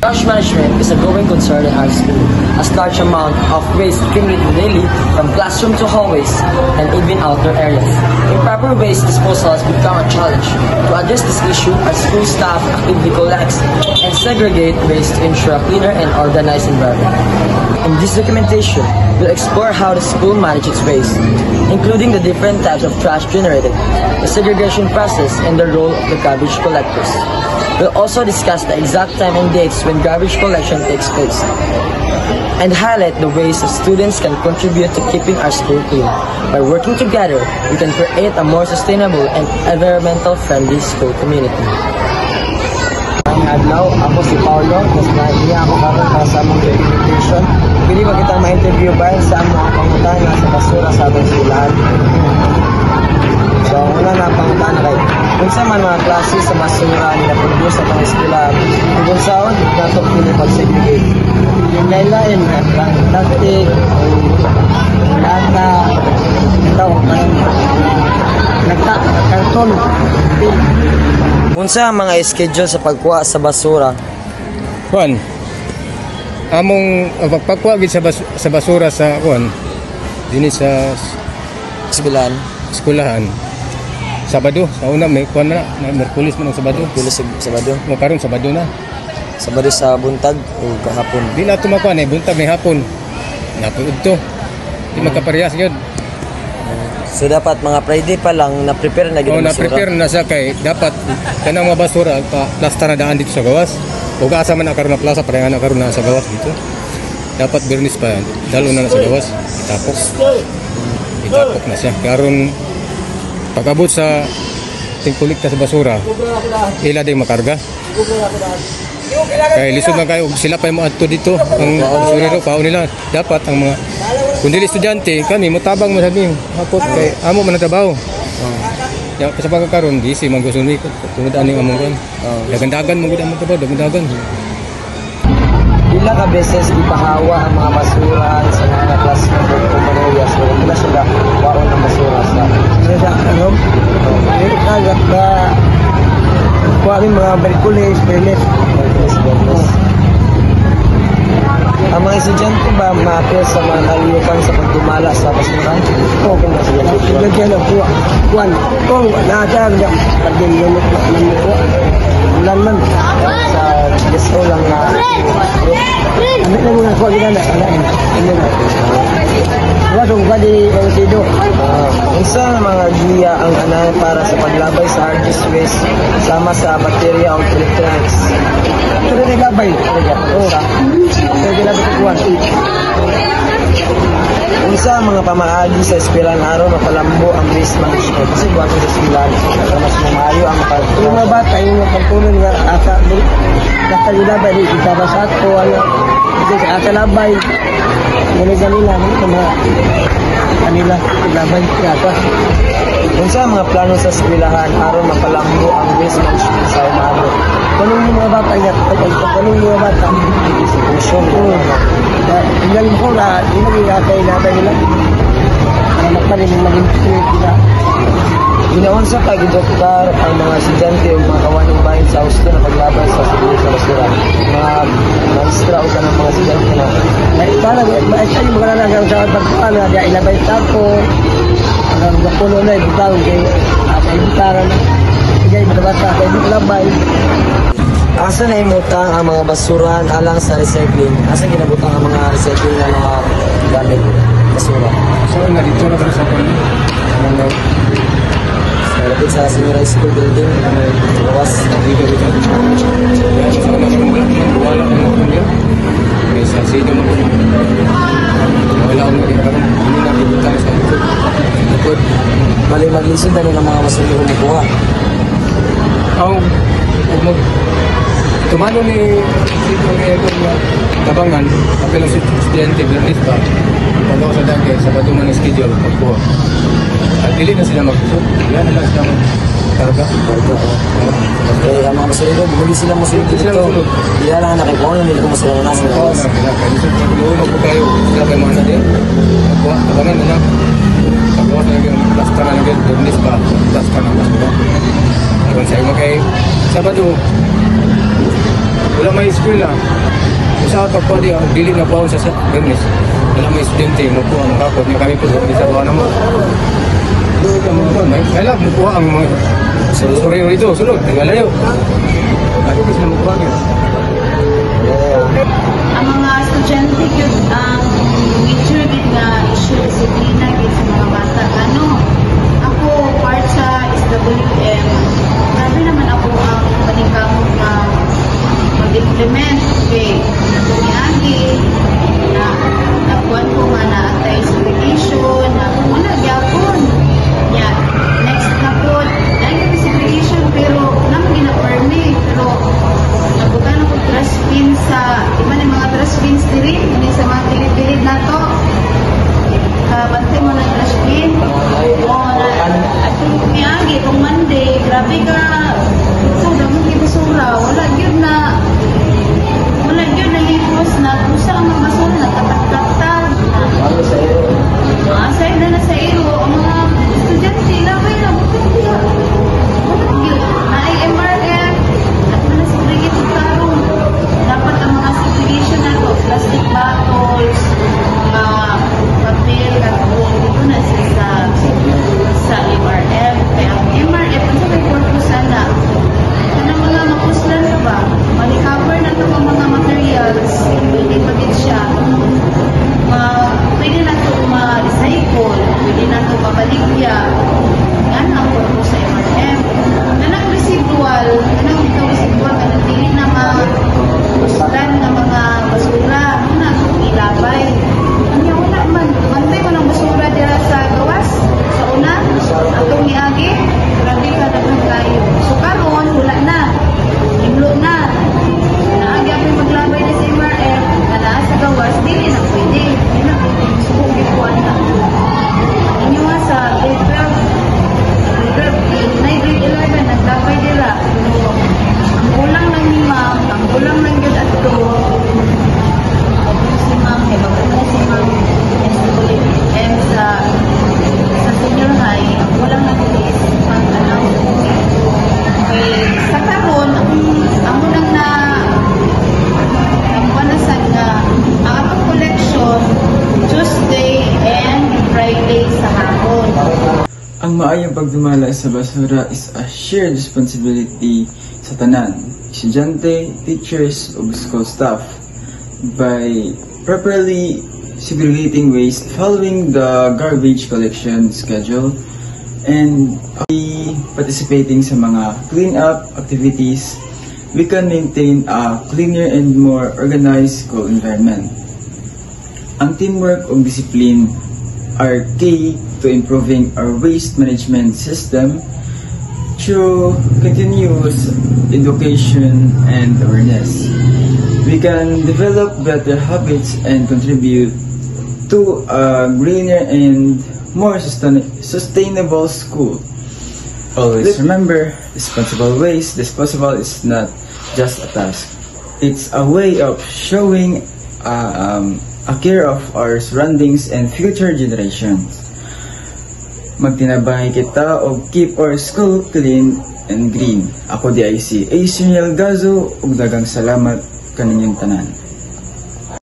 Trash management is a growing concern in our school, as large amount of waste accumulated daily from classroom to hallways and even outdoor areas. Improper waste disposal has become a challenge. To address this issue, our school staff actively collects and segregate waste to ensure a cleaner and organized environment. In this documentation, we'll explore how the school manages its waste, including the different types of trash generated, the segregation process, and the role of the garbage collectors. We'll also discuss the exact time and dates when garbage collection takes place, and highlight the ways that students can contribute to keeping our school clean. By working together, we can create a more sustainable and environmental-friendly school community. Adlaw, ako si Paulo, mas nahiya ako karon para sa among presentation. Pwede ba kita ma-interview ba sa among pangutana sa basura sa atong eskwelahan? So, una na pangutana kay kung sa man mga klase sa basura nila produce sa atong eskwelahan, kung saan nato pili pag-segregate. Yung lain-lain, plastic, lata, karton. Unsa ang mga schedule sa pagkuha sa basura? Kuan. Among pagkuha gid sa basura sa kuan dinhi sa eskwelahan. Sabado, sa una may kuan na Miyerkules man ang Sabado. Sabado. Mo karon Sabado na. Sabado sa buntag o kahapon. Di na tumakuan buntag may hapon. Napuod to. Di magkaparehas gyud. So dapat mga Friday pa lang na-prepare na gid ang basura. Na-prepare na sa kay dapat kanang mga basura plasta na daan dito sa gawas. Ug asa man na karon na plaza pareha na karon na sa gawas dito. Dapat Bernis pa dalo na sa gawas itapok na siya. Karon pag-abot sa tingkulikta sa basura, ila din makarga. Kay lisod man kayo sila pa mo adto dito ang basurero paon nila. Dapat ang mga kung dili estudyante kami motabang mo sabi hakot kay amo man trabaho. Ya sa pagkakaroon di si manggusuni tungod ani among kon. Dagandagan mo gid among trabaho dagandagan. Pila ka beses ipahawa ang mga basura sa mga classroom o komunidad so wala sila waon ang basura sa ano kagat ba kuha mga Miyerkules, ang mga estudyante ba ma-appeal sa mga kaliyukan sa pagdumala sa basura? Okay na sila. Lagyan ng kuwan. Kung nakakang pag-dinunok ulan man sa gusto lang na ano na mga kuwan nila na wala kung pwede ang sido. Isa mga giya ang anahan para sa paglabay sa hard waste sama sa baterya o electronics. Ito rin naglabay. Isa mga pamaagi sa eskwelahan araw mapalambo ang waste management kasi buwan sa eskwelahan para mas mamayo ang yung mga bata yung pagtuloy nga ata labay di kita basat ko ano kasi sa ata labay ganila kanila labay ata unsa mga plano sa eskwelahan araw mapalambo ang waste management sa umaga kanong mga bata niya kanong mga bata solution tingnan mo na inagigakay natin nila para magpaliling maging nila ginaon sa pag-doktor ang mga estudyante o mga kawanong bayan sa Augusto na paglaban sa siguro sa basura mga maestra o ng mga estudyante na parang maestra yung mga nanagang sa pagkuhan na diya ilabay tako ang gapulo na ibutang kay ibutaran kaya ibutang kay ibutang asa na imutang ang mga basura alang sa recycling? Asa ginabutang ang mga recycling na mga gamit basura? So, dito na sa pwede? Malapit sa senior high school building gawas dito so, wala ko mo may sa sino mo wala ko mo hindi na bibutang sa likod bali maglisod na ng mga basura yung kumukuha tumano ni Sito Ngayon tabangan kapila si estudyante Bernis pa pagkaw sa dagay sa batungan ng schedule pagkuha at dili na sila magsusot yan naman sila magkarga kaya ang mga basura bumuli sila masunod dito kaya lang nakipuha na nila kung masala na nasa gawas nagulog po kayo sila kayo mga natin pagkuha tabangan na pagkuha sa naging plasta na naging Bernis pa plasta na basura kung sa'yo magkay Sabado wala may eskwela. Sa pagpadi ang dili na po sa Bernes. Wala may estudyante mo po ang kapot na kami po sa buwan naman. Doon ka mo po, may alam mo po ang mga sorero ito, sunod, nagalayo. At ito sila magbuwag yun. Ang mga estudyante yun ang major din na issue disiplina sa mga bata. Ako part sa SWM, sabi naman ako ang paningkamot na mag-implement. Okay, natuniagi na nakuhan ko nga na anti-segregation, na wala gyapon. Yeah. Next na po, anti-segregation pero naman gina-permit. Pero nabutan ako trash bin sa, di man yung mga trash bins diri, hindi sa mga kilid-kilid na to. Kabante mo na trash bin. O, at yung kumiyagi, itong Monday, grabe ka, ito, damo kibusura, wala yun na libos na kusa ang mga basura na katak-katak. Aside na sa iro, ang mga estudyante, labay na, bukod niya. Na ay MRF, at mga segregated karong. Dapat ang mga segregation na to, plastic bottles, mga papel, karton, dito na siya sa MRF. Kaya ang MRF, ang sabi purpose sana, kanang mga mapuslan ba? Mali-cover na ito ang mga materials, pwede pa din siya. Pwede na ito ma-recycle, pwede na ito mabaligya. Yan ang purpose sa MRF. Kanang residual, kanang dili na mapuslan na mga basura, na ito ilabay. Kanya wala man, bantay mo ng basura dira sa gawas, sa una, atong niagi, grabe ka na kayo. So karon wala na, himlo na. Naagi ako maglabay na sa MRF, na sa gawas, dili na pwede. Dili na pwede, subong gikuan na. Inyo nga sa grade 12, grade 11, naglabay dira. Ang kulang lang ni ma'am, ang kulang lang yun at to, si ma'am, si ma'am, and sa senior high, ang kulang lang yun is pag-announce. Okay, sa karon, ang unang na ang panasan nga ang atong collection Tuesday and Friday sa hapon. Ang maayong pagdumala sa basura is a shared responsibility sa tanan, estudyante, teachers, ug school staff. By properly segregating waste following the garbage collection schedule and participating sa mga clean-up activities, we can maintain a cleaner and more organized school environment. Ang teamwork o discipline are key to improving our waste management system through continuous education and awareness. We can develop better habits and contribute to a greener and more sustainable school. Always remember, responsible waste disposal is not just a task. It's a way of showing a care of our surroundings and future generations. Magtinabangay kita o keep our school clean and green. Ako di ay si Asian Gazo ug dagang salamat kaninyong tanan.